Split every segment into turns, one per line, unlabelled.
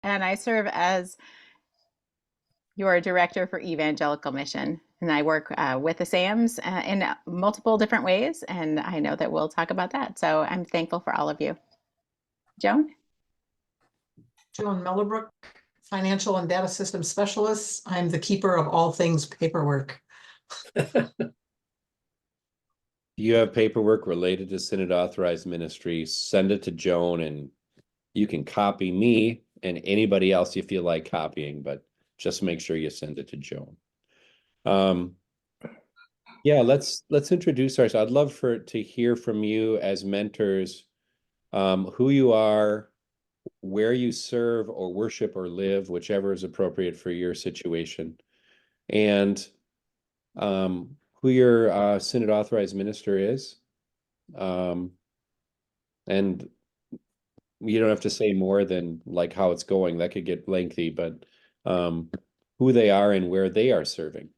And I serve as your director for Evangelical Mission. And I work with the SAMs in multiple different ways. And I know that we'll talk about that. So I'm thankful for all of you. Joan?
Joan Mellebrook, Financial and Data System Specialist. I'm the keeper of all things paperwork.
You have paperwork related to Synod Authorized Ministry, send it to Joan, and you can copy me and anybody else you feel like copying, but just make sure you send it to Joan. Yeah, let's introduce ourselves. I'd love to hear from you as mentors, who you are, where you serve or worship or live, whichever is appropriate for your situation, and who your Synod Authorized Minister is. And you don't have to say more than like how it's going. That could get lengthy, but who they are and where they are serving.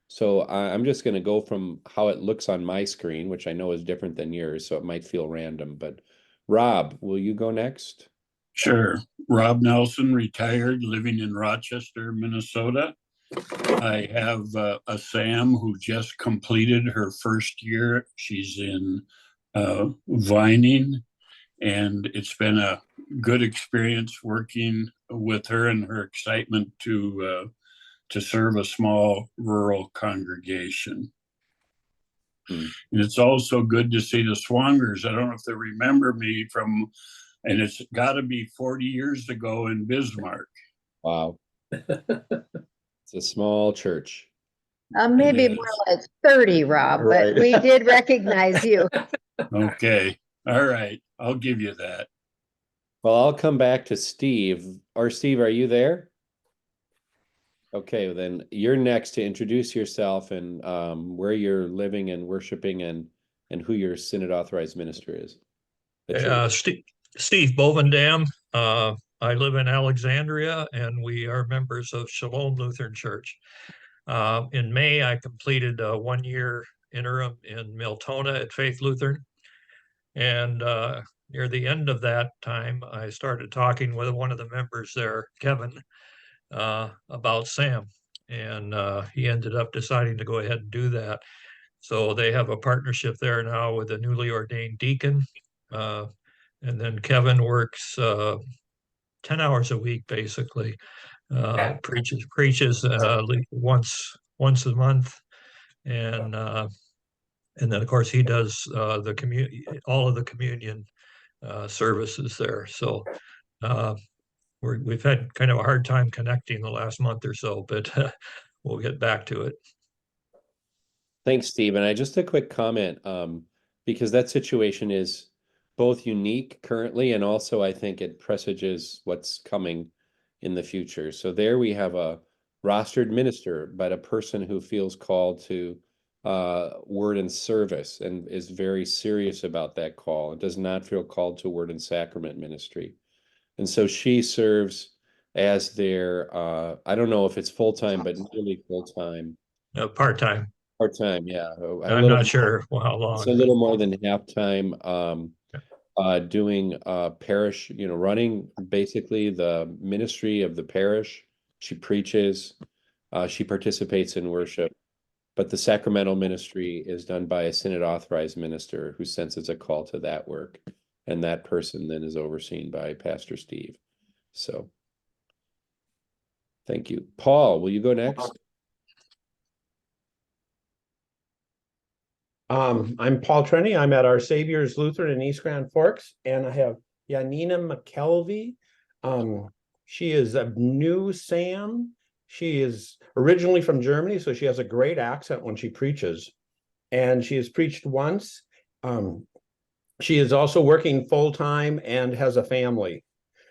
So I'm just going to go from how it looks on my screen, which I know is different than yours, so it might feel random. But Rob, will you go next?
Sure. Rob Nelson, retired, living in Rochester, Minnesota. I have a Sam who just completed her first year. She's in Vining, and it's been a good experience working with her and her excitement to serve a small rural congregation. And it's also good to see the Swangers. I don't know if they remember me from, and it's got to be 40 years ago in Bismarck.
Wow. It's a small church.
Maybe more like 30, Rob,
Right.
but we did recognize you.
Okay. All right. I'll give you that.
Well, I'll come back to Steve. Or Steve, are you there? Okay, then you're next to introduce yourself and where you're living and worshiping and who your Synod Authorized Minister is.
Steve Bovendam. I live in Alexandria, and we are members of Shalom Lutheran Church. In May, I completed a 1-year interim in Miltona at Faith Lutheran. And near the end of that time, I started talking with one of the members there, Kevin, about Sam. And he ended up deciding to go ahead and do that. So they have a partnership there now with a newly ordained deacon. And then Kevin works 10 hours a week, basically. Preaches once a month. And then, of course, he does all of the communion services there. So we've had kind of a hard time connecting the last month or so, but we'll get back to it.
Thanks, Steve. And just a quick comment, because that situation is both unique currently, and also I think it presages what's coming in the future. So there we have a rostered minister, but a person who feels called to word and service and is very serious about that call and does not feel called to word and sacrament ministry. And so she serves as their, I don't know if it's full-time, but nearly full-time.
Part-time.
Part-time, yeah.
I'm not sure how long.
It's a little more than half-time, doing parish, running basically the ministry of the parish. She preaches, she participates in worship, but the sacramental ministry is done by a Synod Authorized Minister who senses a call to that work. And that person then is overseen by Pastor Steve. So thank you. Paul, will you go next?
I'm Paul Trenny. I'm at Our Savior's Lutheran in East Grand Forks, and I have Janina McKelvey. She is a new Sam. She is originally from Germany, so she has a great accent when she preaches. And she has preached once. She is also working full-time and has a family.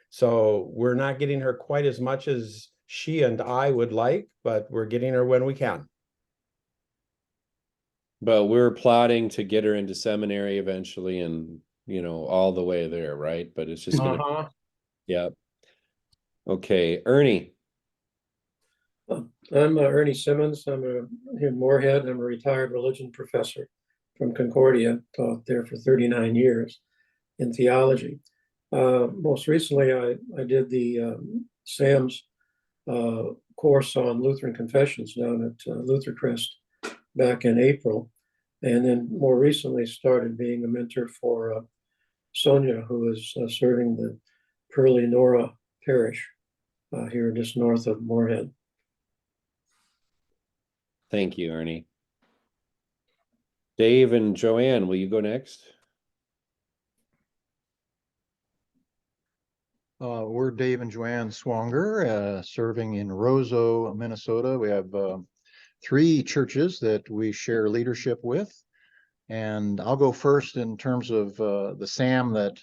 So we're not getting her quite as much as she and I would like, but we're getting her when we can.
But we're plotting to get her into seminary eventually and, all the way there, right? But it's just going to, yeah. Okay, Ernie.
I'm Ernie Simmons. I'm in Moorhead. I'm a retired religion professor from Concordia, taught there for 39 years in theology. Most recently, I did the Sam's course on Lutheran confessions down at Luther Crest back in April. And then more recently started being a mentor for Sonia, who is serving the Pearly Nora Parish here just north of Moorhead.
Thank you, Ernie. Dave and Joanne, will you go next?
We're Dave and Joanne Swanger, serving in Roseau, Minnesota. We have 3 churches that we share leadership with. And I'll go first in terms of the SAM that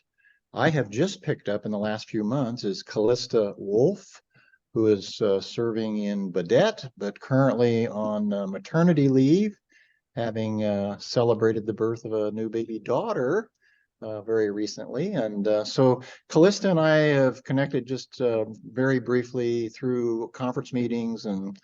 I have just picked up in the last few months is Callista Wolf, who is serving in Baudette, but currently on maternity leave, having celebrated the birth of a new baby daughter very recently. And so Callista and I have connected just very briefly through conference meetings and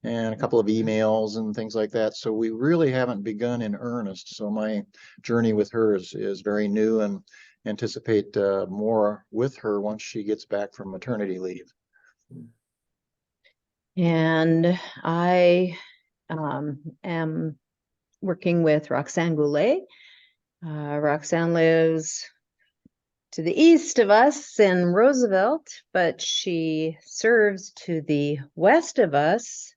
a couple of emails and things like that. So we really haven't begun in earnest. So my journey with her is very new, and anticipate more with her once she gets back from maternity leave.
And I am working with Roxanne Goulet. Roxanne lives to the east of us in Roosevelt, but she serves to the west of us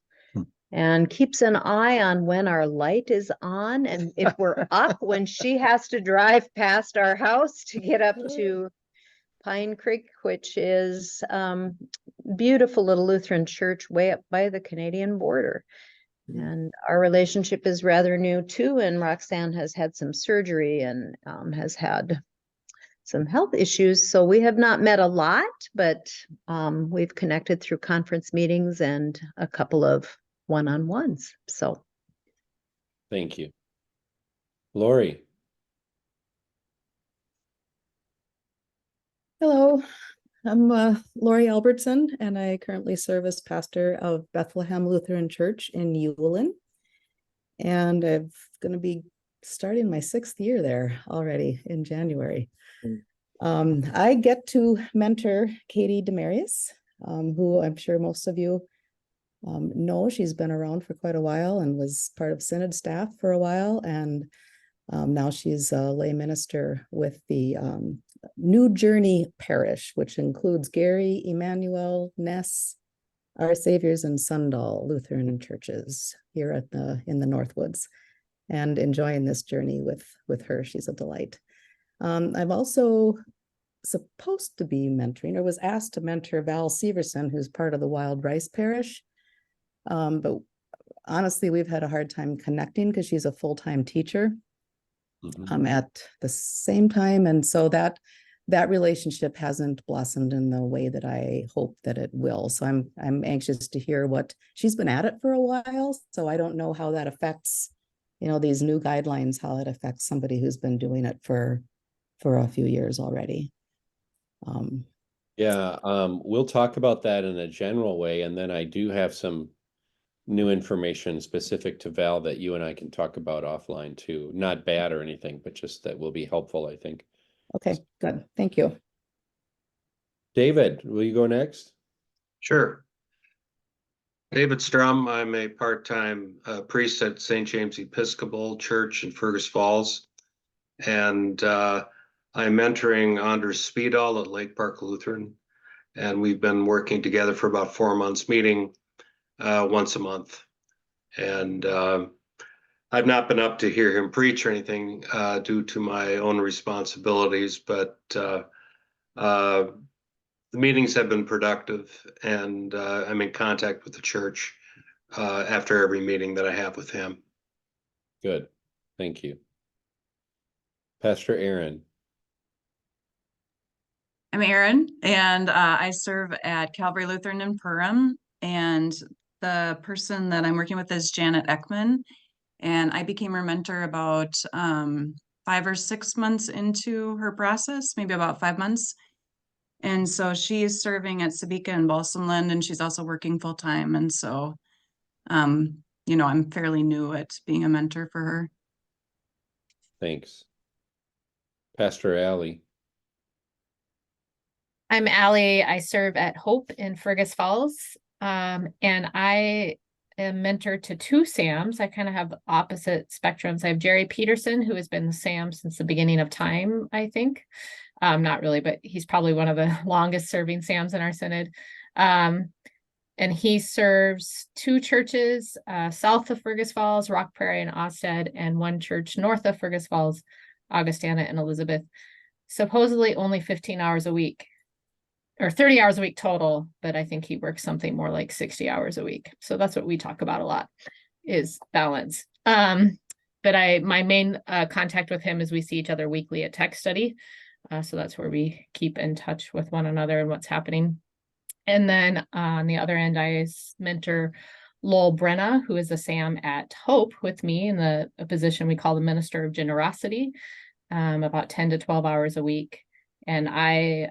and keeps an eye on when our light is on and if we're up when she has to drive past our house to get up to Pine Creek, which is beautiful little Lutheran church way up by the Canadian border. And our relationship is rather new too, and Roxanne has had some surgery and has had some health issues. So we have not met a lot, but we've connected through conference meetings and a couple of one-on-ones. So
Thank you. Lori.
Hello, I'm Lori Albertson, and I currently serve as pastor of Bethlehem Lutheran Church in Uwalin. And I'm going to be starting my 6th year there already in January. I get to mentor Katie Demarius, who I'm sure most of you know. She's been around for quite a while and was part of Synod staff for a while. And now she's a lay minister with the New Journey Parish, which includes Gary, Emmanuel, Ness, Our Saviors, and Sundal Lutheran churches here at in the Northwoods, and enjoying this journey with her. She's a delight. I'm also supposed to be mentoring, or was asked to mentor, Val Severson, who's part of the Wild Rice Parish. But honestly, we've had a hard time connecting because she's a full-time teacher at the same time. And so that relationship hasn't blossomed in the way that I hope that it will. So I'm anxious to hear what she's been at it for a while. So I don't know how that affects, these new guidelines, how it affects somebody who's been doing it for a few years already.
We'll talk about that in a general way. And then I do have some new information specific to Val that you and I can talk about offline too. Not bad or anything, but just that will be helpful, I think.
Okay, good. Thank you.
David, will you go next?
Sure. David Strum. I'm a part-time priest at St. James Episcopal Church in Fergus Falls. And I'm mentoring Anders Speedall at Lake Park Lutheran. And we've been working together for about 4 months, meeting once a month. And I've not been up to hear him preach or anything due to my own responsibilities, but the meetings have been productive, and I'm in contact with the church after every meeting that I have with him.
Good. Thank you. Pastor Aaron.
I'm Erin, and I serve at Calvary Lutheran in Perham, and the person that I'm working with is Janet Ekman, and I became her mentor about 5 or 6 months into her process, maybe about 5 months. And so she is serving at Sabika and Balsamland, and she's also working full time. And so, I'm fairly new at being a mentor for her.
Thanks. Pastor Alley.
I'm Allie. I serve at Hope in Fergus Falls. And I am mentor to two SAMs. I kind of have opposite spectrums. I have Jerry Peterson, who has been the SAM since the beginning of time, I think. Not really, but he's probably one of the longest serving SAMs in our synod. And he serves two churches south of Fergus Falls, Rock Prairie and Ostad, and one church north of Fergus Falls, Augustana and Elizabeth. Supposedly only 15 hours a week, or 30 hours a week total, but I think he works something more like 60 hours a week. So that's what we talk about a lot, is balance. But my main contact with him is we see each other weekly at Tech Study. So that's where we keep in touch with one another and what's happening. And then on the other end, I mentor Lowell Brenna, who is a SAM at Hope with me in a position we call the Minister of Generosity, about 10 to 12 hours a week. And I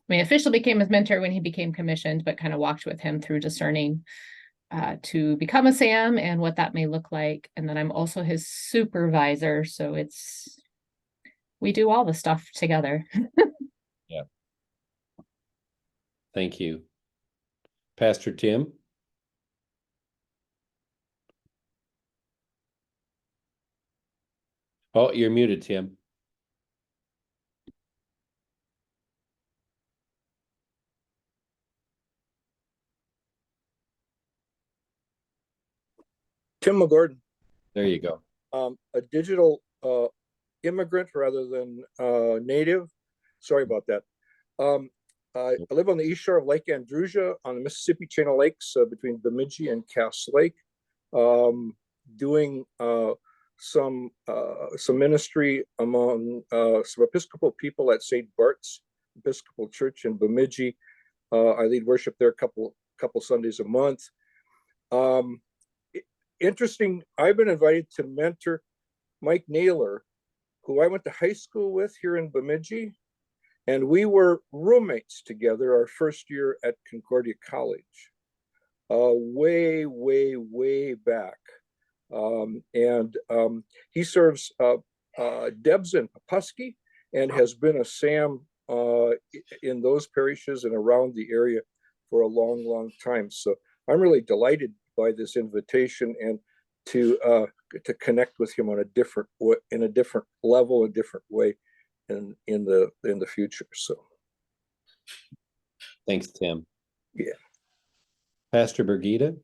officially became his mentor when he became commissioned, but kind of walked with him through discerning to become a SAM and what that may look like. And then I'm also his supervisor. So we do all the stuff together.
Yeah. Thank you. Pastor Tim? Oh, you're muted, Tim.
Tim McGordon.
There you go.
A digital immigrant rather than native. Sorry about that. I live on the east shore of Lake Andrusia on the Mississippi chain of lakes between Bemidji and Cass Lake, doing some ministry among some Episcopal people at St. Bart's Episcopal Church in Bemidji. I lead worship there a couple Sundays a month. Interesting, I've been invited to mentor Mike Naylor, who I went to high school with here in Bemidji. And we were roommates together our first year at Concordia College, way, way, way back. He serves Debs and Papusky and has been a SAM in those parishes and around the area for a long, long time. So I'm really delighted by this invitation and to connect with him on in a different level, a different way. In the future. So
thanks, Tim.
Yeah.
Pastor Birgitta?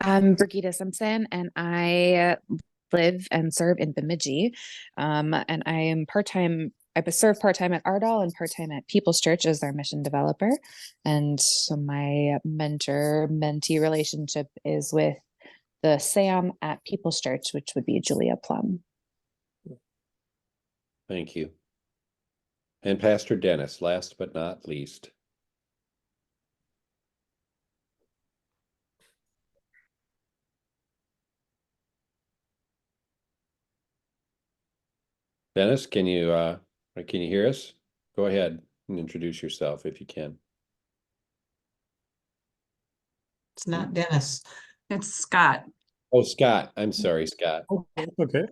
I'm Birgitta Simpson, and I live and serve in Bemidji. And I am part-time, I serve part-time at Ardall and part-time at People's Church as their mission developer. And so my mentor-mentee relationship is with the SAM at People's Church, which would be Julia Plum.
Thank you. And Pastor Dennis, last but not least. Dennis, can you hear us? Go ahead and introduce yourself if you can.
It's not Dennis.
It's Scott.
Oh, Scott. I'm sorry, Scott.
Okay.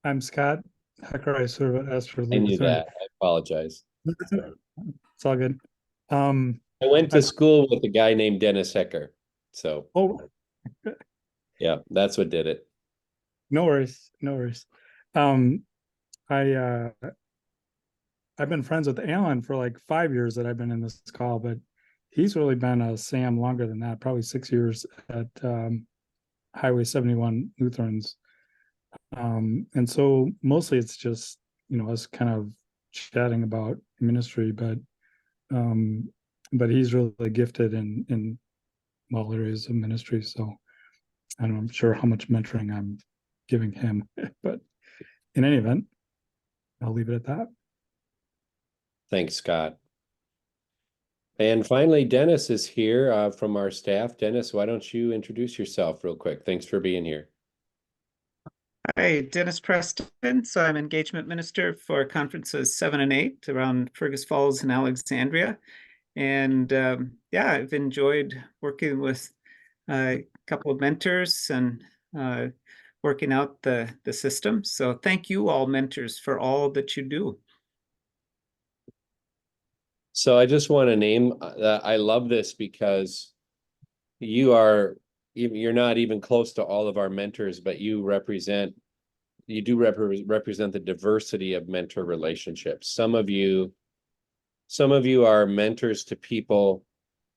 I'm Scott Hecker. I serve at Esther Lutheran.
I knew that. I apologize.
It's all good.
I went to school with a guy named Dennis Hecker. So yeah, that's what did it.
No worries. No worries. I've been friends with Alan for like 5 years that I've been in this call, but he's really been a SAM longer than that, probably 6 years at Highway 71 Lutherans. And so mostly it's just, us kind of chatting about ministry, but he's really gifted in all areas of ministry. So I'm sure how much mentoring I'm giving him, but in any event, I'll leave it at that.
Thanks, Scott. And finally, Dennis is here from our staff. Dennis, why don't you introduce yourself real quick? Thanks for being here.
Hi, Dennis Preston. So I'm engagement minister for conferences 7 and 8 around Fergus Falls and Alexandria. And I've enjoyed working with a couple of mentors and working out the system. So thank you all mentors for all that you do.
So I just want to name, I love this because you're not even close to all of our mentors, but you do represent the diversity of mentor relationships. Some of you are mentors to people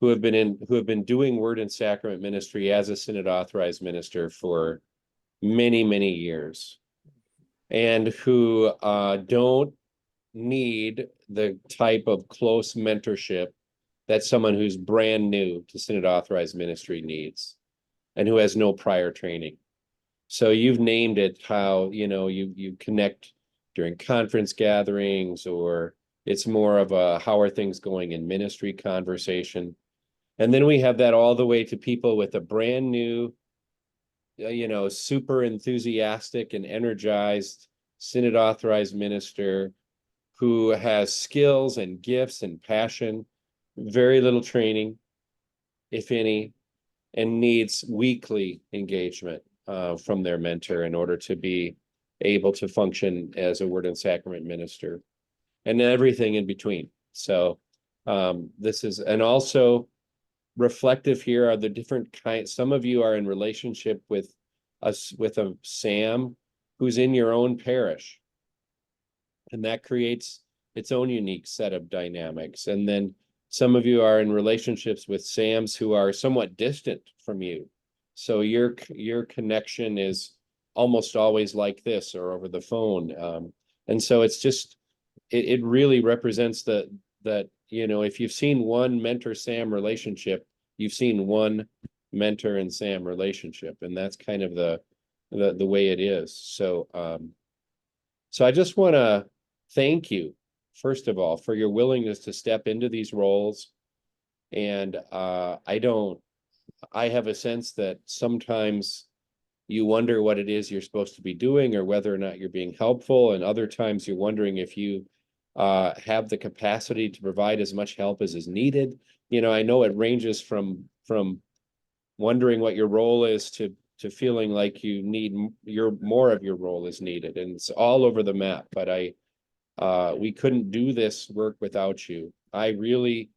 who have been doing word and sacrament ministry as a synod authorized minister for many, many years, and who don't need the type of close mentorship that someone who's brand new to synod authorized ministry needs and who has no prior training. So you've named it how, you connect during conference gatherings, or it's more of a how are things going in ministry conversation. And then we have that all the way to people with a brand new, super enthusiastic and energized synod authorized minister who has skills and gifts and passion, very little training, if any, and needs weekly engagement from their mentor in order to be able to function as a word and sacrament minister, and everything in between. So and also reflective here are the different kinds. Some of you are in relationship with a SAM who's in your own parish, and that creates its own unique set of dynamics. And then some of you are in relationships with SAMs who are somewhat distant from you. So your connection is almost always like this or over the phone. And so it's just, it really represents that, if you've seen one mentor-SAM relationship, you've seen one mentor and SAM relationship. And that's kind of the way it is. So, so I just want to thank you, first of all, for your willingness to step into these roles. And I have a sense that sometimes you wonder what it is you're supposed to be doing or whether or not you're being helpful. And other times you're wondering if you have the capacity to provide as much help as is needed. I know it ranges from wondering what your role is to feeling like you need more of your role is needed. And it's all over the map, but we couldn't do this work without you. I really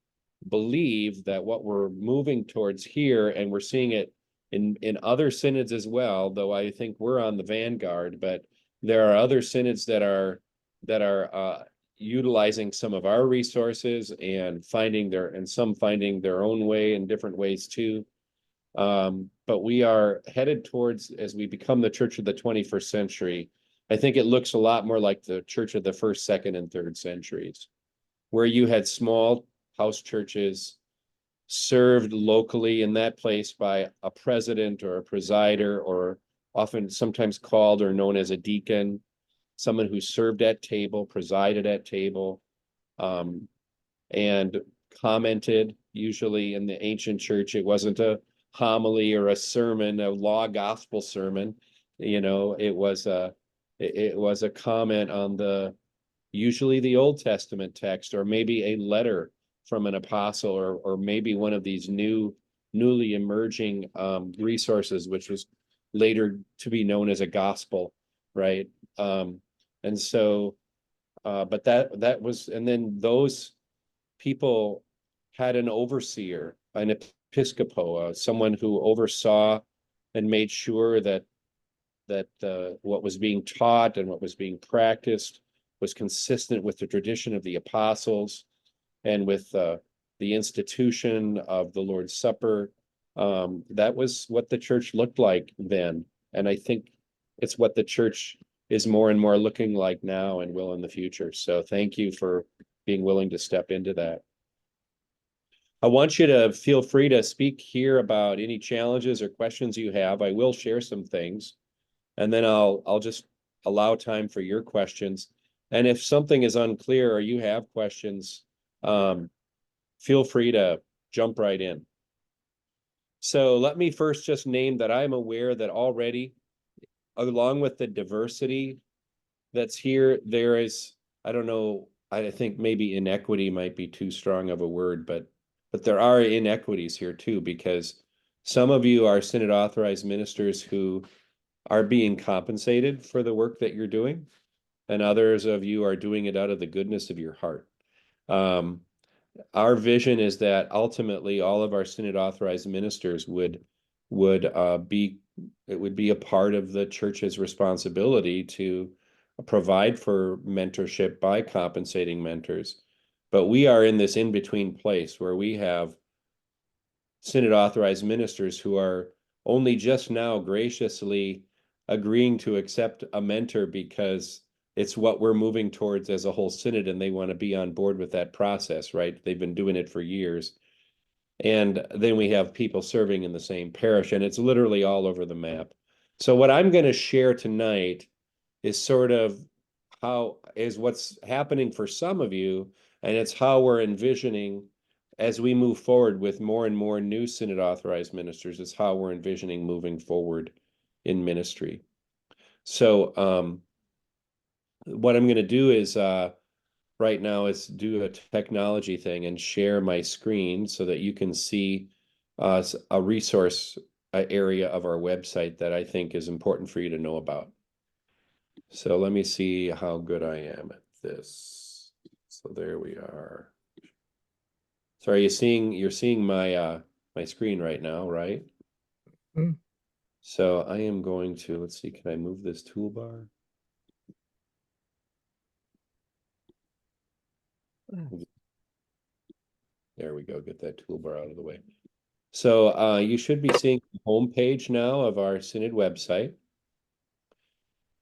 believe that what we're moving towards here, and we're seeing it in other synods as well, though I think we're on the vanguard, but there are other synods that are utilizing some of our resources and finding their own way in different ways too. But we are headed towards, as we become the church of the 21st century, I think it looks a lot more like the church of the first, second, and third centuries, where you had small house churches served locally in that place by a president or a presider, or sometimes called or known as a deacon, someone who served at table, presided at table, and commented. Usually in the ancient church, it wasn't a homily or a sermon, a law gospel sermon. It was a comment on usually the Old Testament text, or maybe a letter from an apostle, or maybe one of these newly emerging resources, which was later to be known as a gospel, right? And so, but that was, and then those people had an overseer, an episcopo, someone who oversaw and made sure that what was being taught and what was being practiced was consistent with the tradition of the apostles and with the institution of the Lord's Supper. That was what the church looked like then. And I think it's what the church is more and more looking like now and will in the future. So thank you for being willing to step into that. I want you to feel free to speak here about any challenges or questions you have. I will share some things, and then I'll just allow time for your questions. And if something is unclear or you have questions, feel free to jump right in. So let me first just name that I'm aware that already, along with the diversity that's here, there is, I don't know, I think maybe inequity might be too strong of a word, but there are inequities here too, because some of you are synod authorized ministers who are being compensated for the work that you're doing, and others of you are doing it out of the goodness of your heart. Our vision is that ultimately all of our synod authorized ministers would be a part of the church's responsibility to provide for mentorship by compensating mentors. But we are in this in-between place where we have synod authorized ministers who are only just now graciously agreeing to accept a mentor because it's what we're moving towards as a whole synod, and they want to be on board with that process, right? They've been doing it for years. And then we have people serving in the same parish, and it's literally all over the map. So what I'm going to share tonight is sort of what's happening for some of you, and it's how we're envisioning as we move forward with more and more new synod authorized ministers, is how we're envisioning moving forward in ministry. So what I'm going to do is right now is do a technology thing and share my screen so that you can see a resource area of our website that I think is important for you to know about. So let me see how good I am at this. So there we are. So you're seeing my my screen right now, right?
Mm.
So I am going to, let's see, can I move this toolbar? There we go, get that toolbar out of the way. So you should be seeing the homepage now of our Synod website.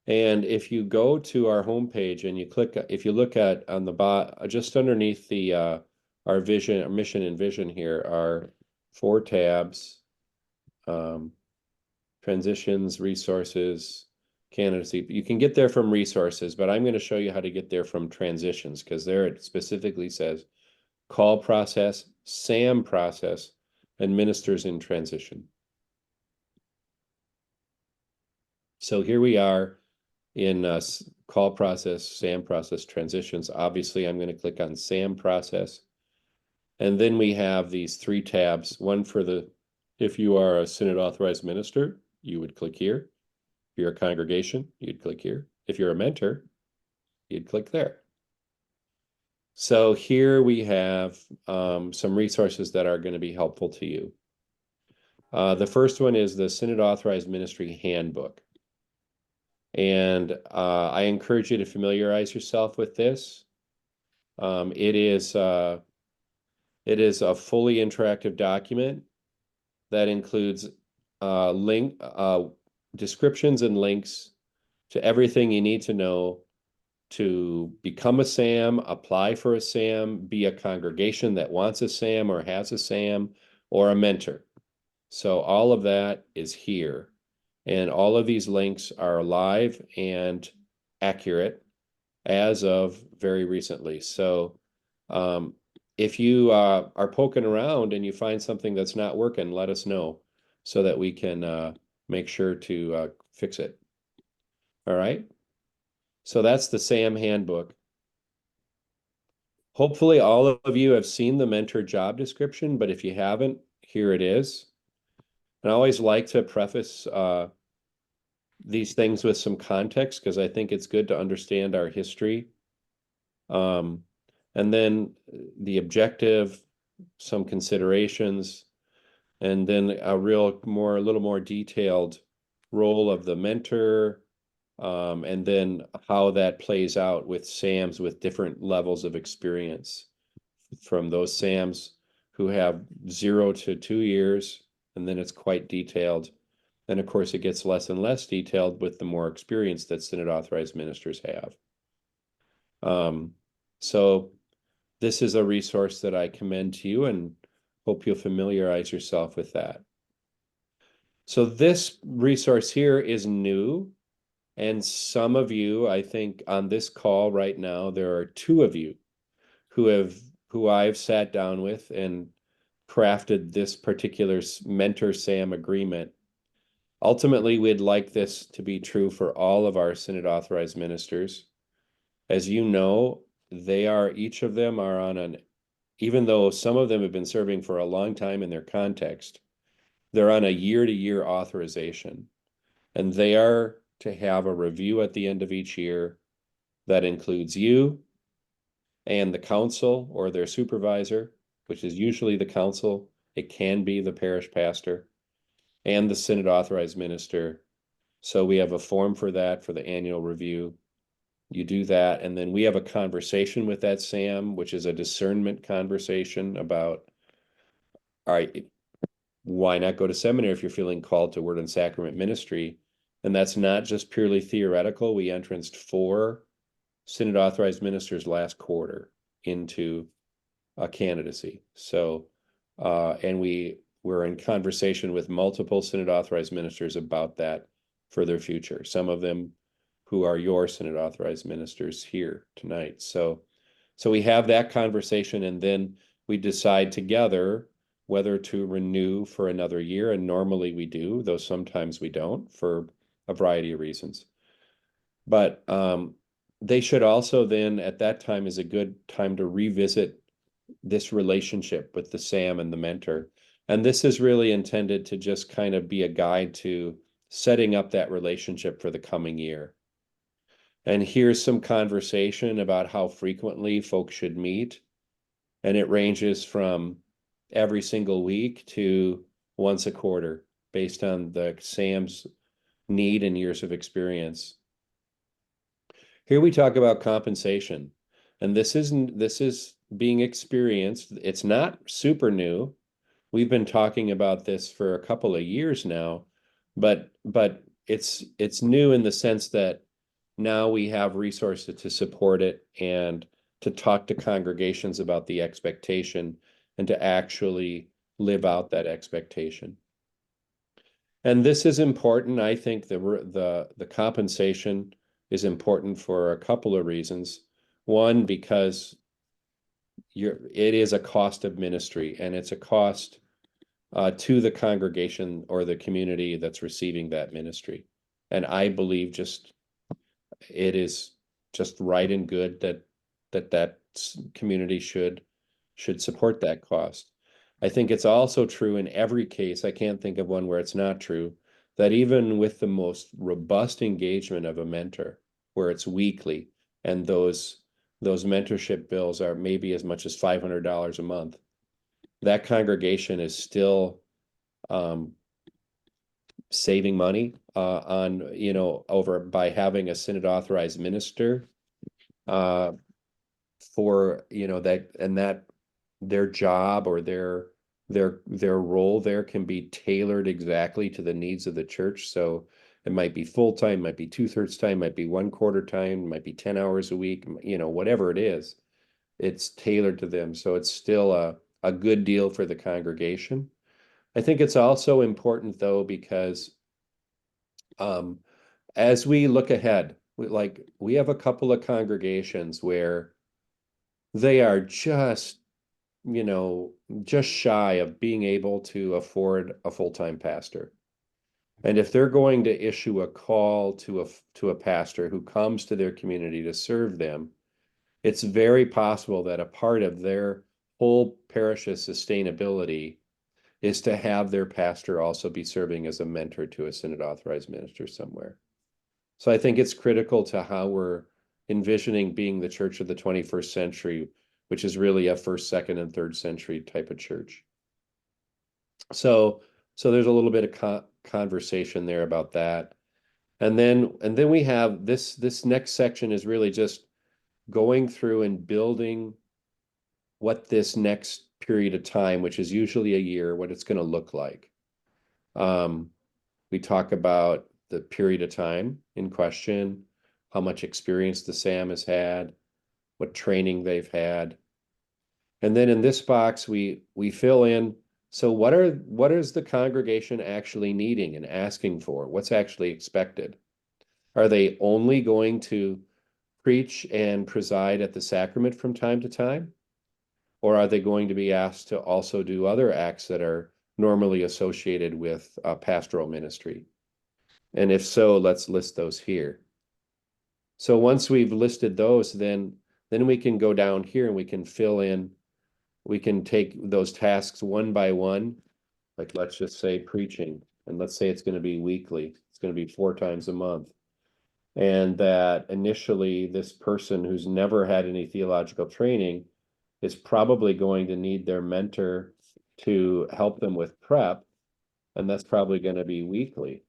And if you go to our homepage and you click, if you look at on the bottom, just underneath the our vision, our mission and vision here are 4 tabs: transitions, resources, candidacy. You can get there from resources, but I'm going to show you how to get there from transitions, because there it specifically says call process, SAM process, and ministers in transition. So here we are in call process, SAM process, transitions. Obviously, I'm going to click on SAM process. And then we have these 3 tabs, one for if you are a synod authorized minister, you would click here. If you're a congregation, you'd click here. If you're a mentor, you'd click there. So here we have some resources that are going to be helpful to you. The first one is the Synod Authorized Ministry Handbook. And I encourage you to familiarize yourself with this. It is a fully interactive document that includes descriptions and links to everything you need to know to become a SAM, apply for a SAM, be a congregation that wants a SAM or has a SAM, or a mentor. So all of that is here. And all of these links are live and accurate as of very recently. So if you are poking around and you find something that's not working, let us know so that we can make sure to fix it. All right. So that's the SAM handbook. Hopefully all of you have seen the mentor job description, but if you haven't, here it is. And I always like to preface these things with some context, because I think it's good to understand our history. And then the objective, some considerations, and then a little more detailed role of the mentor, and then how that plays out with SAMs with different levels of experience, from those SAMs who have 0 to 2 years, and then it's quite detailed. And of course, it gets less and less detailed with the more experience that Synod authorized ministers have. So this is a resource that I commend to you, and hope you'll familiarize yourself with that. So this resource here is new. And some of you, I think on this call right now, there are 2 of you who I've sat down with and crafted this particular mentor SAM agreement. Ultimately, we'd like this to be true for all of our Synod authorized ministers. As you know, each of them are on even though some of them have been serving for a long time in their context, they're on a year-to-year authorization. And they are to have a review at the end of each year that includes you and the council or their supervisor, which is usually the council. It can be the parish pastor and the synod authorized minister. So we have a form for that for the annual review. You do that, and then we have a conversation with that SAM, which is a discernment conversation about, all right, why not go to seminary if you're feeling called to word and sacrament ministry? And that's not just purely theoretical. We entranced 4 synod authorized ministers last quarter into a candidacy. So, and we're in conversation with multiple synod authorized ministers about that for their future. Some of them who are your synod authorized ministers here tonight. So we have that conversation, and then we decide together whether to renew for another year. And normally we do, though sometimes we don't for a variety of reasons. But they should also then, at that time, is a good time to revisit this relationship with the SAM and the mentor. And this is really intended to just kind of be a guide to setting up that relationship for the coming year. And here's some conversation about how frequently folks should meet. And it ranges from every single week to once a quarter based on the SAM's need and years of experience. Here we talk about compensation. And this is being experienced. It's not super new. We've been talking about this for a couple of years now, but it's new in the sense that now we have resources to support it and to talk to congregations about the expectation and to actually live out that expectation. And this is important. I think the compensation is important for a couple of reasons. One, because it is a cost of ministry, and it's a cost to the congregation or the community that's receiving that ministry. And I believe it is just right and good that community should support that cost. I think it's also true in every case, I can't think of one where it's not true, that even with the most robust engagement of a mentor, where it's weekly, and those mentorship bills are maybe as much as $500 a month, that congregation is still saving money on, over by having a synod authorized minister for, that their job or their role there can be tailored exactly to the needs of the church. So it might be full-time, might be 2/3 time, might be 1/4 time, might be 10 hours a week, whatever it is, it's tailored to them. So it's still a good deal for the congregation. I think it's also important though, because as we look ahead, we have a couple of congregations where they are just shy of being able to afford a full-time pastor. And if they're going to issue a call to a pastor who comes to their community to serve them, it's very possible that a part of their whole parish's sustainability is to have their pastor also be serving as a mentor to a synod authorized minister somewhere. So I think it's critical to how we're envisioning being the church of the 21st century, which is really a 1st, 2nd, and 3rd century type of church. So there's a little bit of conversation there about that. And then we have this next section is really just going through and building what this next period of time, which is usually a year, what it's going to look like. We talk about the period of time in question, how much experience the SAM has had, what training they've had. And then in this box, we fill in, so what is the congregation actually needing and asking for? What's actually expected? Are they only going to preach and preside at the sacrament from time to time? Or are they going to be asked to also do other acts that are normally associated with pastoral ministry? And if so, let's list those here. So once we've listed those, then we can go down here and we can fill in, we can take those tasks one by one, like let's just say preaching, and let's say it's going to be weekly. It's going to be 4 times a month. And that initially this person who's never had any theological training is probably going to need their mentor to help them with prep. And that's probably going to be weekly.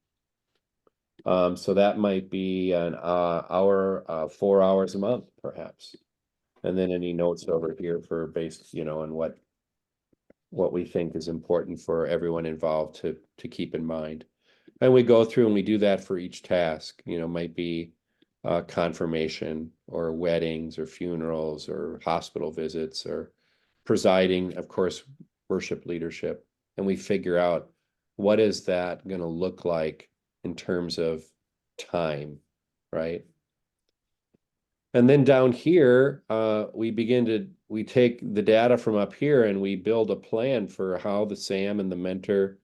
So that might be an hour, 4 hours a month, perhaps. And then any notes over here for based, on what we think is important for everyone involved to keep in mind. And we go through and we do that for each task, might be confirmation or weddings or funerals or hospital visits or presiding, of course, worship leadership. And we figure out what is that going to look like in terms of time, right? And then down here, we take the data from up here and we build a plan for how the SAM and the mentor,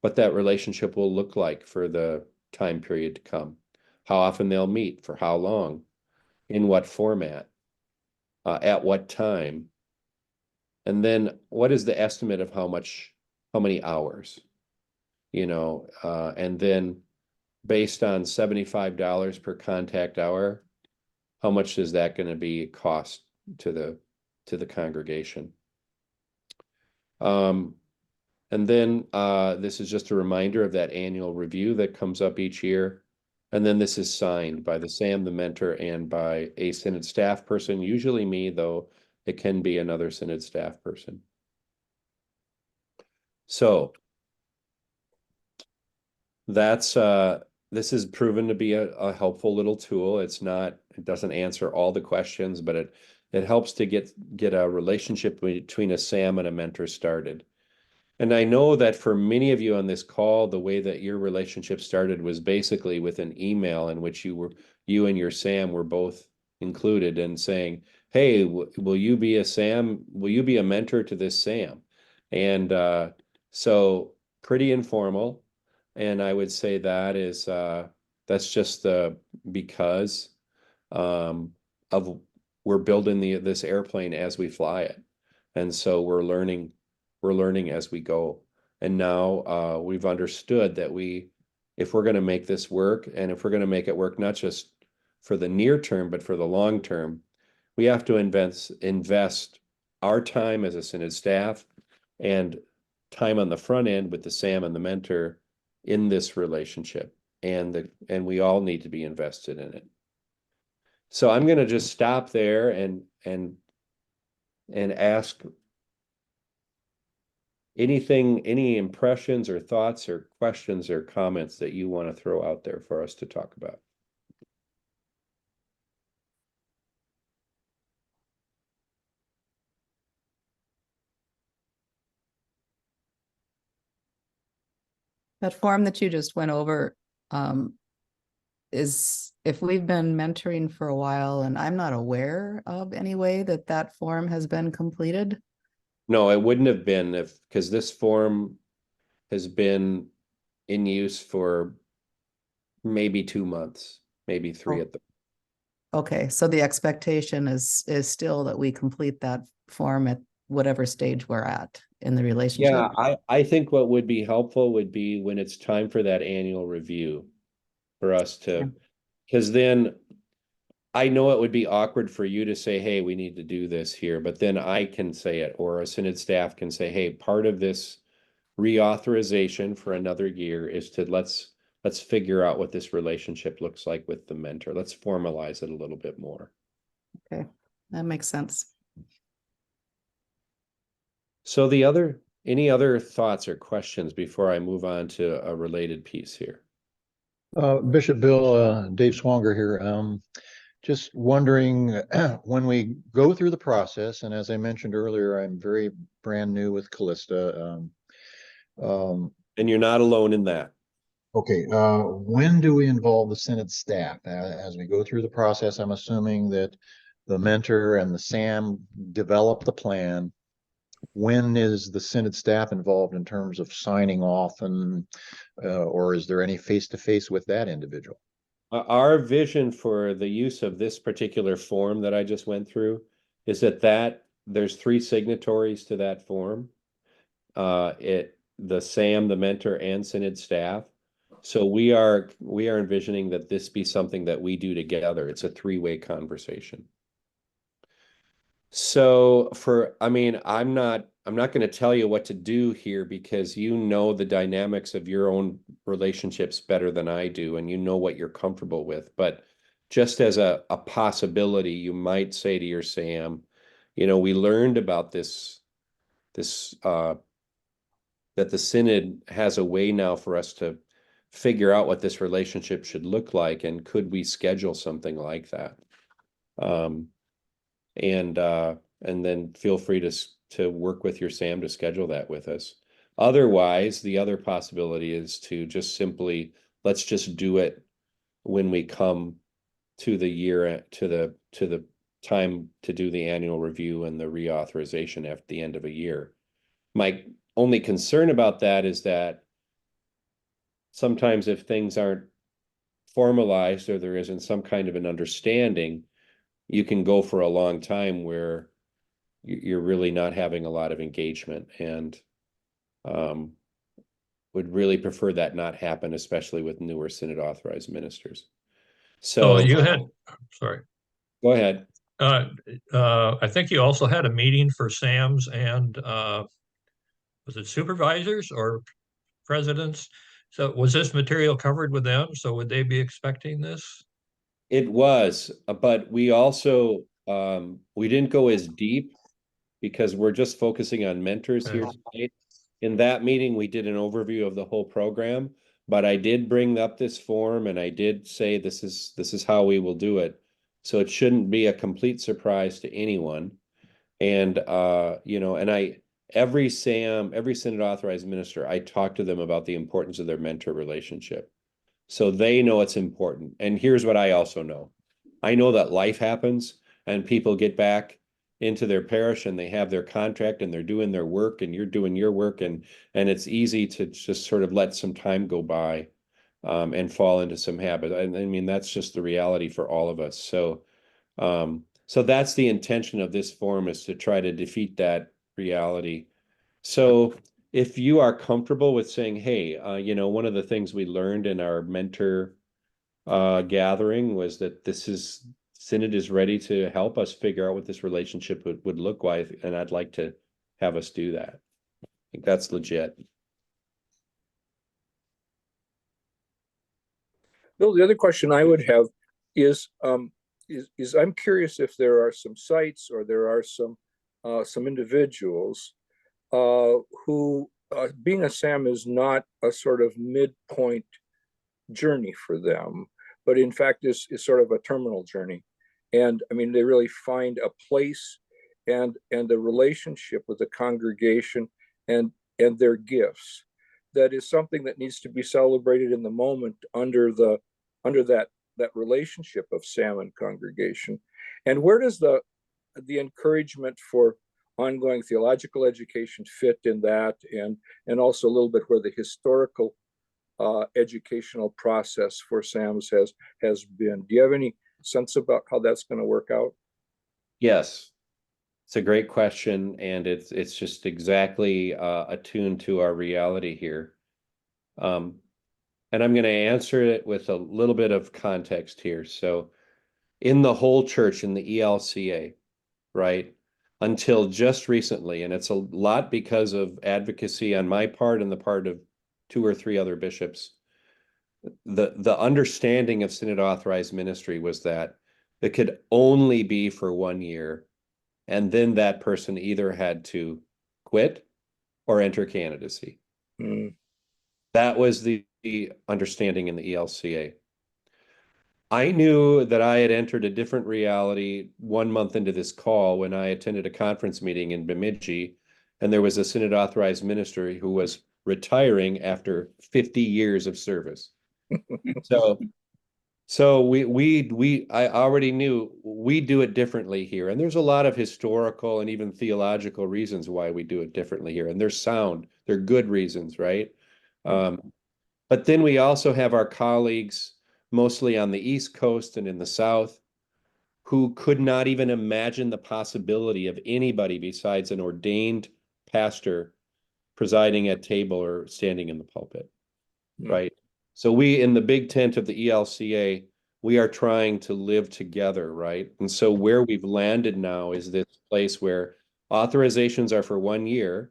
what that relationship will look like for the time period to come, how often they'll meet, for how long, in what format, at what time, and then what is the estimate of how many hours, and then based on $75 per contact hour, how much is that going to be cost to the congregation? And then this is just a reminder of that annual review that comes up each year. And then this is signed by the SAM, the mentor, and by a Synod staff person, usually me, though it can be another Synod staff person. So that's this is proven to be a helpful little tool. It doesn't answer all the questions, but it helps to get a relationship between a SAM and a mentor started. And I know that for many of you on this call, the way that your relationship started was basically with an email in which you and your SAM were both included and saying, hey, will you be a SAM? Will you be a mentor to this SAM? And so pretty informal. And I would say that is that's just because of we're building this airplane as we fly it. And so we're learning as we go. And now we've understood that if we're going to make this work, and if we're going to make it work not just for the near term, but for the long term, we have to invest our time as a Synod staff and time on the front end with the SAM and the mentor in this relationship. And we all need to be invested in it. So I'm going to just stop there and ask any impressions or thoughts or questions or comments that you want to throw out there for us to talk about.
That form that you just went over, is if we've been mentoring for a while and I'm not aware of any way that form has been completed?
No, it wouldn't have been because this form has been in use for maybe 2 months, maybe 3 at the.
Okay, so the expectation is still that we complete that form at whatever stage we're at in the relationship?
Yeah, I think what would be helpful would be when it's time for that annual review for us to, because then I know it would be awkward for you to say, hey, we need to do this here, but then I can say it, or a Synod staff can say, hey, part of this reauthorization for another year is to let's figure out what this relationship looks like with the mentor. Let's formalize it a little bit more.
Okay, that makes sense.
So any other thoughts or questions before I move on to a related piece here?
Bishop Bill, Dave Swanger here. Just wondering, when we go through the process, and as I mentioned earlier, I'm very brand new with Callista.
And you're not alone in that.
Okay, when do we involve the Synod staff? As we go through the process, I'm assuming that the mentor and the SAM develop the plan. When is the Synod staff involved in terms of signing off, and or is there any face-to-face with that individual?
Our vision for the use of this particular form that I just went through is that there's 3 signatories to that form. The SAM, the mentor, and Synod staff. So we are envisioning that this be something that we do together. It's a three-way conversation. So I mean, I'm not going to tell you what to do here because you know the dynamics of your own relationships better than I do, and you know what you're comfortable with. But just as a possibility, you might say to your Sam, you know, we learned about this that the Synod has a way now for us to figure out what this relationship should look like, and could we schedule something like that? And then feel free to work with your Sam to schedule that with us. Otherwise, the other possibility is to just simply, let's just do it when we come to the time to do the annual review and the reauthorization at the end of a year. My only concern about that is that sometimes if things aren't formalized or there isn't some kind of an understanding, you can go for a long time where you're really not having a lot of engagement, and would really prefer that not happen, especially with newer Synod authorized ministers. So
you had, sorry.
Go ahead.
I think you also had a meeting for SAMs and was it supervisors or presidents? So was this material covered with them? So would they be expecting this?
It was, but we also we didn't go as deep because we're just focusing on mentors here tonight. In that meeting, we did an overview of the whole program, but I did bring up this form and I did say this is how we will do it. So it shouldn't be a complete surprise to anyone. And you know, and every Synod authorized minister, I talk to them about the importance of their mentor relationship. So they know it's important. And here's what I also know. I know that life happens and people get back into their parish and they have their contract and they're doing their work and you're doing your work, and it's easy to just sort of let some time go by and fall into some habit. I mean, that's just the reality for all of us. So so that's the intention of this forum, is to try to defeat that reality. So if you are comfortable with saying, hey, you know, one of the things we learned in our mentor gathering was that Synod is ready to help us figure out what this relationship would look like, and I'd like to have us do that. I think that's legit.
Bill, the other question I would have is I'm curious if there are some sites or there are some individuals who being a SAM is not a sort of midpoint journey for them, but in fact is sort of a terminal journey. And I mean, they really find a place and a relationship with the congregation and their gifts that is something that needs to be celebrated in the moment under that relationship of SAM and congregation. And where does the encouragement for ongoing theological education fit in that, and also a little bit where the historical educational process for SAMs has been? Do you have any sense about how that's going to work out?
Yes, it's a great question, and it's just exactly attuned to our reality here. And I'm going to answer it with a little bit of context here. So in the whole church, in the ELCA, right, until just recently, and it's a lot because of advocacy on my part and the part of 2 or 3 other bishops, the understanding of Synod authorized ministry was that it could only be for 1 year, and then that person either had to quit or enter candidacy. That was the understanding in the ELCA. I knew that I had entered a different reality 1 month into this call when I attended a conference meeting in Bemidji, and there was a Synod authorized minister who was retiring after 50 years of service. So I already knew we do it differently here, and there's a lot of historical and even theological reasons why we do it differently here, and they're good reasons, right? But then we also have our colleagues, mostly on the East Coast and in the South, who could not even imagine the possibility of anybody besides an ordained pastor presiding at table or standing in the pulpit, right? So we, in the big tent of the ELCA, we are trying to live together, right? And so where we've landed now is this place where authorizations are for 1 year,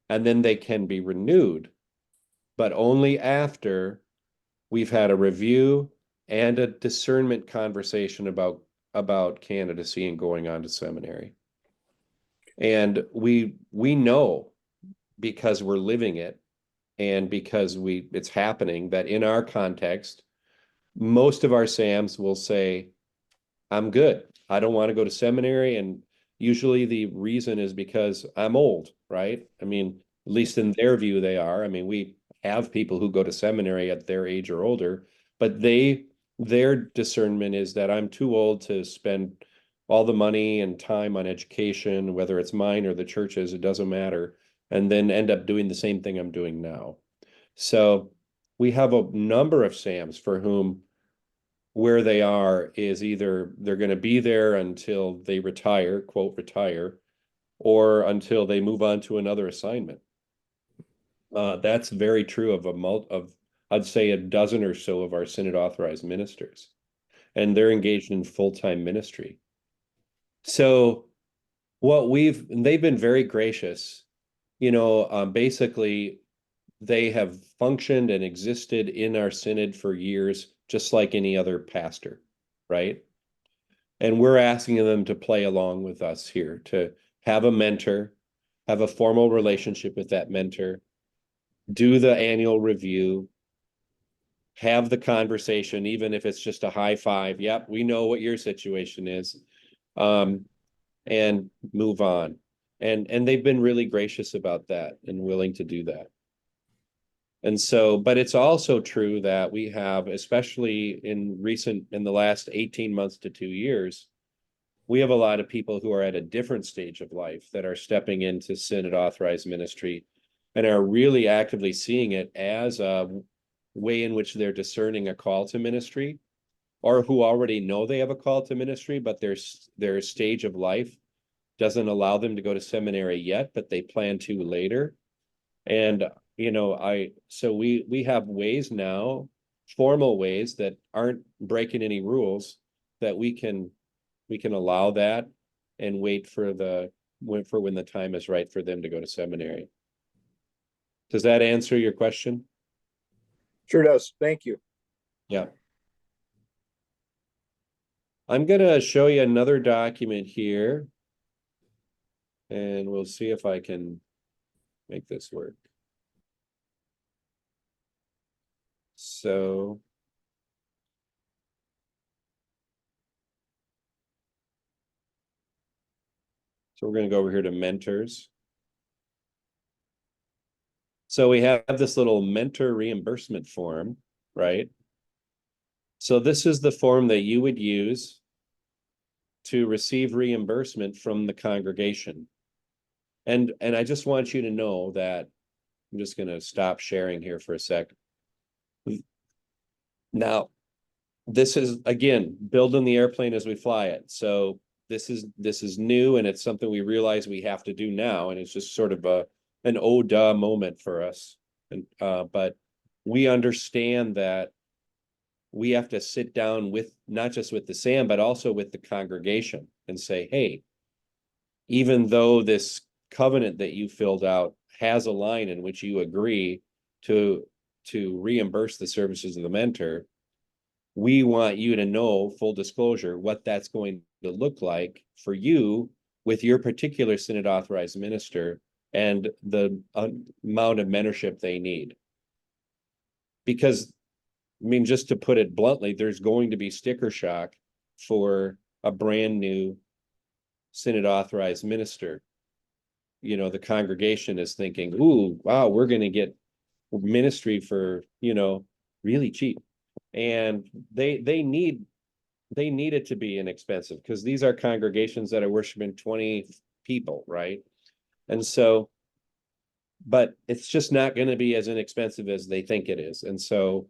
and then they can be renewed, but only after we've had a review and a discernment conversation about candidacy and going on to seminary. And we know, because we're living it and because it's happening, that in our context, most of our SAMs will say, I'm good. I don't want to go to seminary. And usually the reason is because I'm old, right? I mean, at least in their view, they are. I mean, we have people who go to seminary at their age or older, but their discernment is that I'm too old to spend all the money and time on education, whether it's mine or the church's, it doesn't matter, and then end up doing the same thing I'm doing now. So we have a number of SAMs for whom where they are is either they're going to be there until they retire, quote, retire, or until they move on to another assignment. That's very true of I'd say a dozen or so of our Synod authorized ministers, and they're engaged in full-time ministry. So they've been very gracious, basically they have functioned and existed in our Synod for years, just like any other pastor, right? And we're asking them to play along with us here, to have a mentor, have a formal relationship with that mentor, do the annual review, have the conversation, even if it's just a high five. Yep, we know what your situation is, and move on. And they've been really gracious about that and willing to do that. And so, but it's also true that we have, especially in the last 18 months to 2 years, we have a lot of people who are at a different stage of life that are stepping into Synod authorized ministry and are really actively seeing it as a way in which they're discerning a call to ministry, or who already know they have a call to ministry, but their stage of life doesn't allow them to go to seminary yet, but they plan to later. And so we have ways now, formal ways that aren't breaking any rules, that we can allow that and wait for when the time is right for them to go to seminary. Does that answer your question?
Sure does. Thank you.
Yeah. I'm gonna show you another document here, and we'll see if I can make this work. So we're going to go over here to mentors. So we have this little mentor reimbursement form, right? So this is the form that you would use to receive reimbursement from the congregation. And I just want you to know that I'm just going to stop sharing here for a sec. Now, this is, again, building the airplane as we fly it. So this is new, and it's something we realize we have to do now, and it's just sort of an oh duh moment for us. And but we understand that we have to sit down with not just with the SAM, but also with the congregation and say, hey, even though this covenant that you filled out has a line in which you agree to reimburse the services of the mentor, we want you to know, full disclosure, what that's going to look like for you with your particular Synod authorized minister and the amount of mentorship they need. Because, I mean, just to put it bluntly, there's going to be sticker shock for a brand new Synod authorized minister. The congregation is thinking, ooh, wow, we're going to get ministry for, really cheap. And they need it to be inexpensive, because these are congregations that are worshiping 20 people, right? And so, but it's just not going to be as inexpensive as they think it is. And so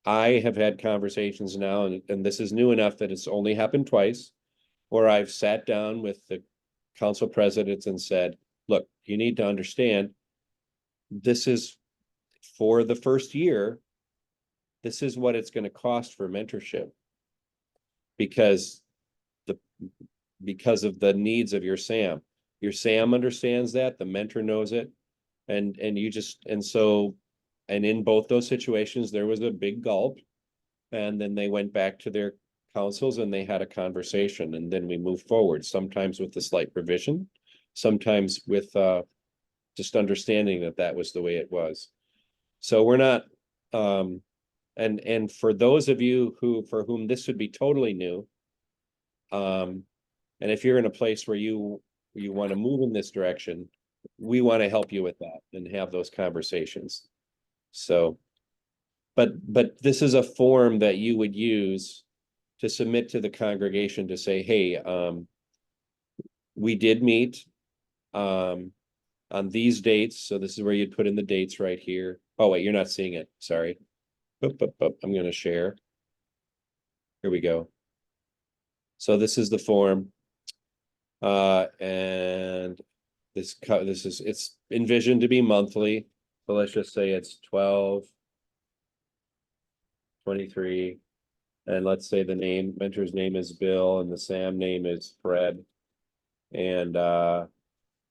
I have had conversations now, and this is new enough that it's only happened twice, where I've sat down with the council presidents and said, look, you need to understand, this is for the first year, this is what it's going to cost for mentorship. Because of the needs of your SAM. Your SAM understands that, the mentor knows it. And in both those situations, there was a big gulp. And then they went back to their councils and they had a conversation, and then we moved forward, sometimes with a slight revision, sometimes with just understanding that that was the way it was. So we're not, and for those of you for whom this would be totally new, and if you're in a place where you want to move in this direction, we want to help you with that and have those conversations. So, but this is a form that you would use to submit to the congregation to say, hey, we did meet on these dates. So this is where you'd put in the dates right here. Oh, wait, you're not seeing it. Sorry. I'm going to share. Here we go. So this is the form. And it's envisioned to be monthly. So let's just say it's 12, 23. And let's say the mentor's name is Bill and the SAM name is Fred. And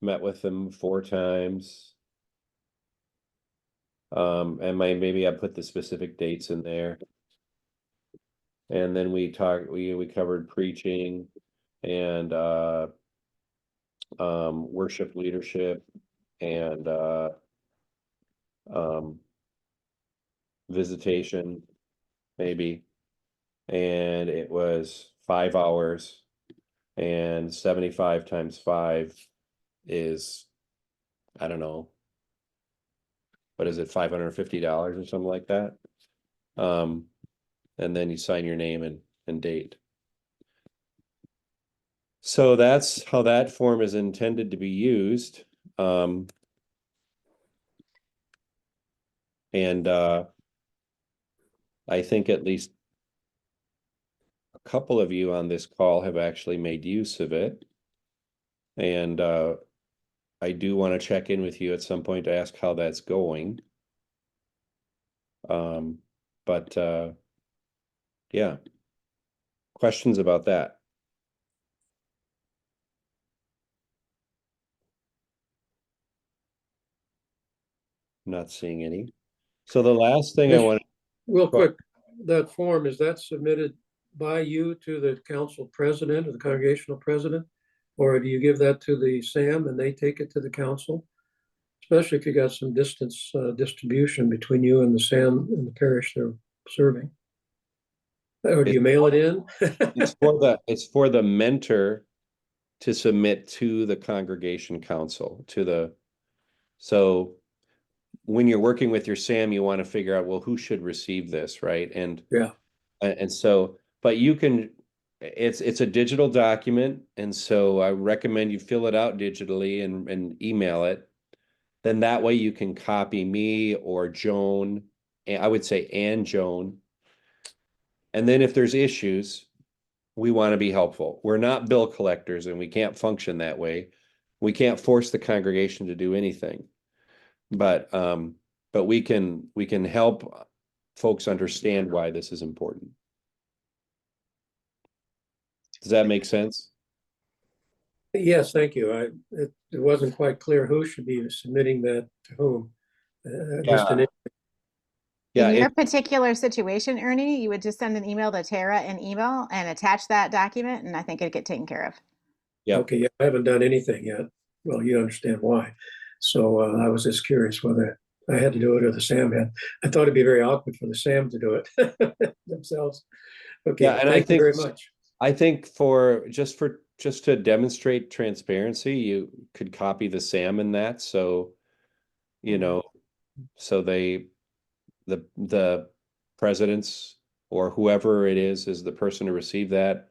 met with them 4 times. And maybe I put the specific dates in there. And then we covered preaching and worship leadership and visitation, maybe. And it was 5 hours, and 75 times 5 is, I don't know, what is it, $550 or something like that. And then you sign your name and date. So that's how that form is intended to be used. And I think at least a couple of you on this call have actually made use of it. And I do want to check in with you at some point to ask how that's going. Yeah. Questions about that? Not seeing any. So the last thing I
Just
want to
real quick, that form, is that submitted by you to the council president or the congregational president? Or do you give that to the SAM and they take it to the council? Especially if you got some distance distribution between you and the SAM and the parish they're serving. Or do you mail it in?
It's for the mentor to submit to the congregation council, so when you're working with your SAM, you want to figure out, well, who should receive this, right? And
yeah.
And so, but you can, it's a digital document. And so I recommend you fill it out digitally and email it. Then that way you can copy me or Joan, and I would say, and Joan. And then if there's issues, we want to be helpful. We're not bill collectors and we can't function that way. We can't force the congregation to do anything. But we can help folks understand why this is important. Does that make sense?
Yes, thank you. It wasn't quite clear who should be submitting that to whom.
In your particular situation, Ernie, you would just send an email to Tara and attach that document, and I think it'd get taken care of.
Yeah.
Okay, yeah, I haven't done anything yet. Well, you understand why. So I was just curious whether I had to do it or the SAM had. I thought it'd be very awkward for the SAM to do it themselves. Okay,
yeah, and
thank you very much.
I think just to demonstrate transparency, you could copy the SAM in that. So, so the presidents or whoever it is the person to receive that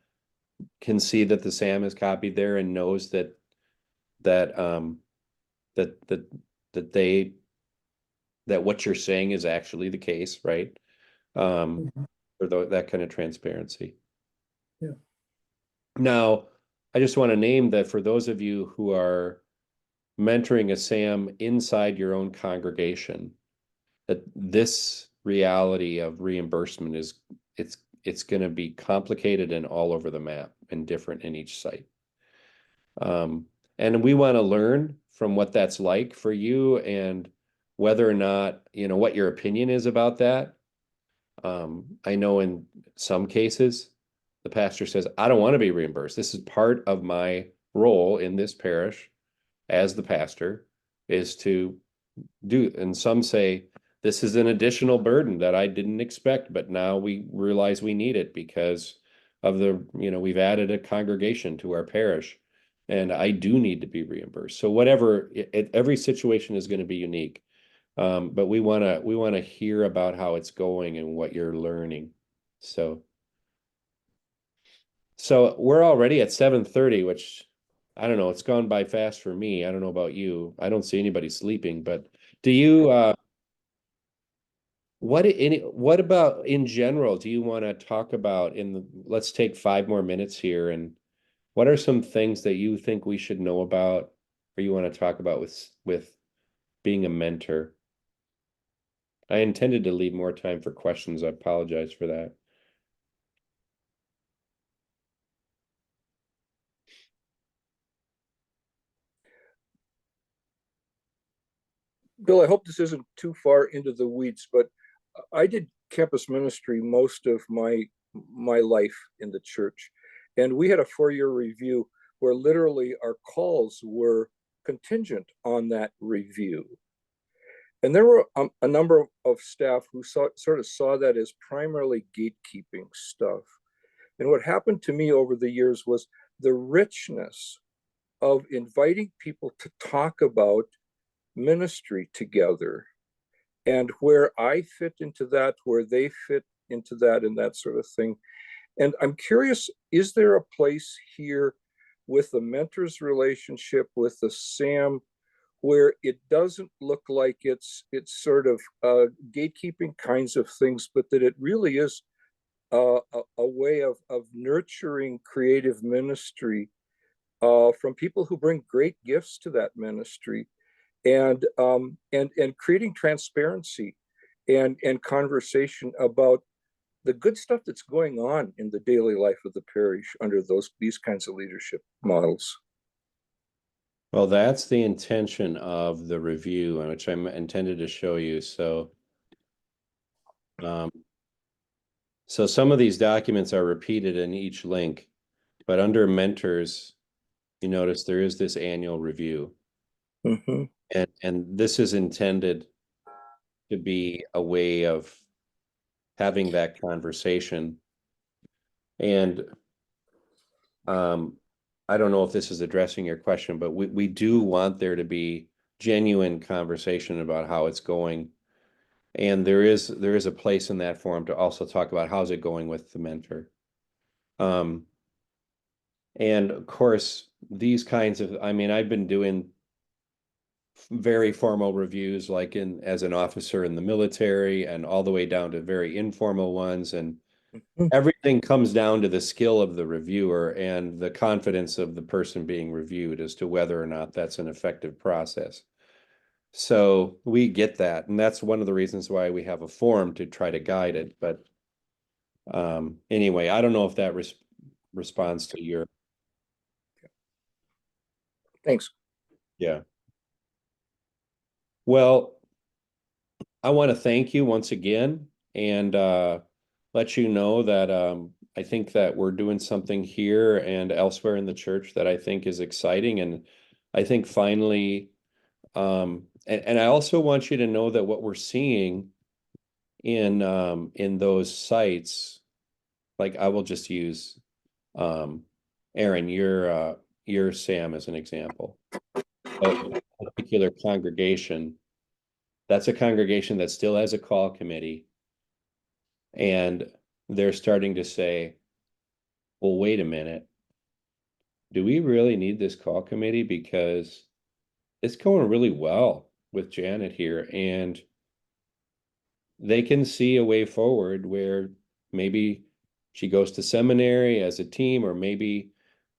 can see that the SAM is copied there and knows that what you're saying is actually the case, right? For that kind of transparency.
Yeah.
Now, I just want to name that for those of you who are mentoring a SAM inside your own congregation, that this reality of reimbursement is it's going to be complicated and all over the map and different in each site. And we want to learn from what that's like for you and whether or not, what your opinion is about that. I know in some cases, the pastor says, I don't want to be reimbursed. This is part of my role in this parish as the pastor is to do, and some say, this is an additional burden that I didn't expect, but now we realize we need it because of we've added a congregation to our parish and I do need to be reimbursed. So whatever, every situation is going to be unique. But we want to hear about how it's going and what you're learning. So we're already at 7:30, which I don't know, it's gone by fast for me. I don't know about you. I don't see anybody sleeping, but do you what about in general, do you want to talk about let's take 5 more minutes here, and what are some things that you think we should know about or you want to talk about with being a mentor? I intended to leave more time for questions. I apologize for that.
Bill, I hope this isn't too far into the weeds, but I did campus ministry most of my life in the church. And we had a 4-year review where literally our calls were contingent on that review. And there were a number of staff who sort of saw that as primarily gatekeeping stuff. And what happened to me over the years was the richness of inviting people to talk about ministry together and where I fit into that, where they fit into that, and that sort of thing. And I'm curious, is there a place here with the mentor's relationship with the SAM where it doesn't look like it's sort of gatekeeping kinds of things, but that it really is a way of nurturing creative ministry from people who bring great gifts to that ministry, and creating transparency and conversation about the good stuff that's going on in the daily life of the parish under these kinds of leadership models.
Well, that's the intention of the review, which I'm intended to show you. So some of these documents are repeated in each link, but under mentors, you notice there is this annual review.
Mm-hmm.
And this is intended to be a way of having that conversation. And I don't know if this is addressing your question, but we do want there to be genuine conversation about how it's going. And there is a place in that forum to also talk about how's it going with the mentor. And of course, these kinds of, I've been doing very formal reviews like as an officer in the military and all the way down to very informal ones, and everything comes down to the skill of the reviewer and the confidence of the person being reviewed as to whether or not that's an effective process. So we get that, and that's one of the reasons why we have a forum to try to guide it. But anyway, I don't know if that responds to your.
Thanks.
Yeah. Well, I want to thank you once again and let you know that I think that we're doing something here and elsewhere in the church that I think is exciting. And I think finally, and I also want you to know that what we're seeing in those sites, like I will just use Aaron, your SAM as an example. A particular congregation, that's a congregation that still has a call committee, and they're starting to say, well, wait a minute, do we really need this call committee? Because it's going really well with Janet here, and they can see a way forward where maybe she goes to seminary as a team, or maybe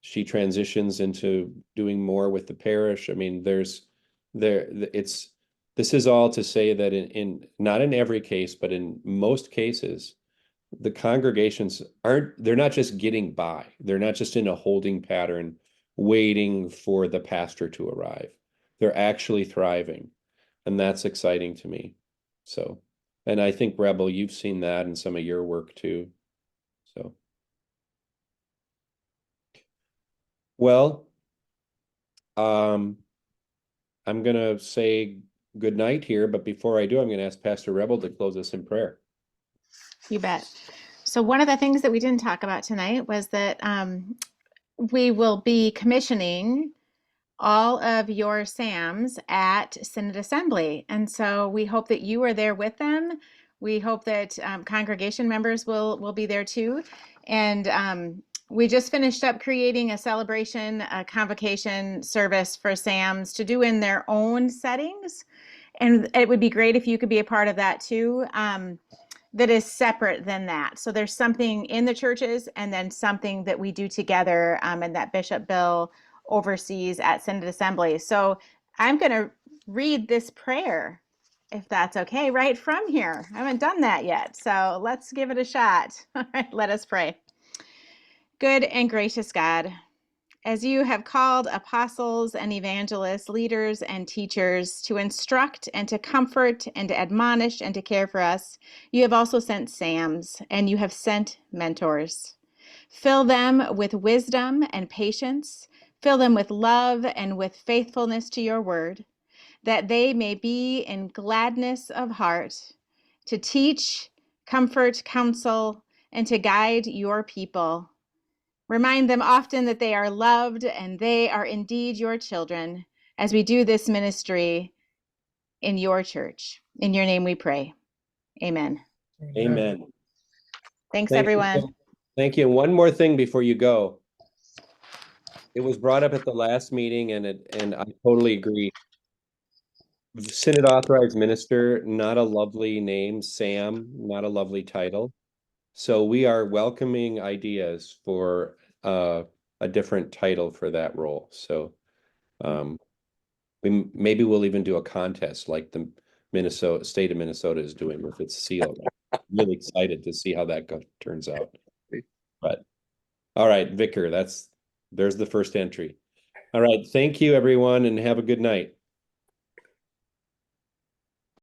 she transitions into doing more with the parish. There's this is all to say that in not in every case, but in most cases, the congregations they're not just getting by. They're not just in a holding pattern waiting for the pastor to arrive. They're actually thriving. And that's exciting to me. So, and I think Rebel, you've seen that in some of your work too. So, well, I'm gonna say good night here, but before I do, I'm gonna ask Pastor Rebel to close us in prayer.
You bet. So one of the things that we didn't talk about tonight was that we will be commissioning all of your SAMs at Synod Assembly. And so we hope that you are there with them. We hope that congregation members will be there too. And we just finished up creating a celebration, a convocation service for SAMs to do in their own settings. And it would be great if you could be a part of that too. That is separate than that. So there's something in the churches and then something that we do together and that Bishop Bill oversees at Synod Assembly. So I'm going to read this prayer, if that's okay, right from here. I haven't done that yet, so let's give it a shot. All right, let us pray. Good and gracious God, as you have called apostles and evangelists, leaders and teachers to instruct and to comfort and to admonish and to care for us, you have also sent SAMs and you have sent mentors. Fill them with wisdom and patience. Fill them with love and with faithfulness to your word, that they may be in gladness of heart to teach, comfort, counsel, and to guide your people. Remind them often that they are loved and they are indeed your children as we do this ministry in your church. In your name we pray. Amen.
Amen.
Thanks,
Thank
everyone.
you. Thank you. One more thing before you go. It was brought up at the last meeting, and I totally agree. Synod authorized minister, not a lovely name, Sam, not a lovely title. So we are welcoming ideas for a different title for that role. So maybe we'll even do a contest like the state of Minnesota is doing with its seal. I'm really excited to see how that turns out. But all right, Vicar, there's the first entry. All right, thank you everyone and have a good night.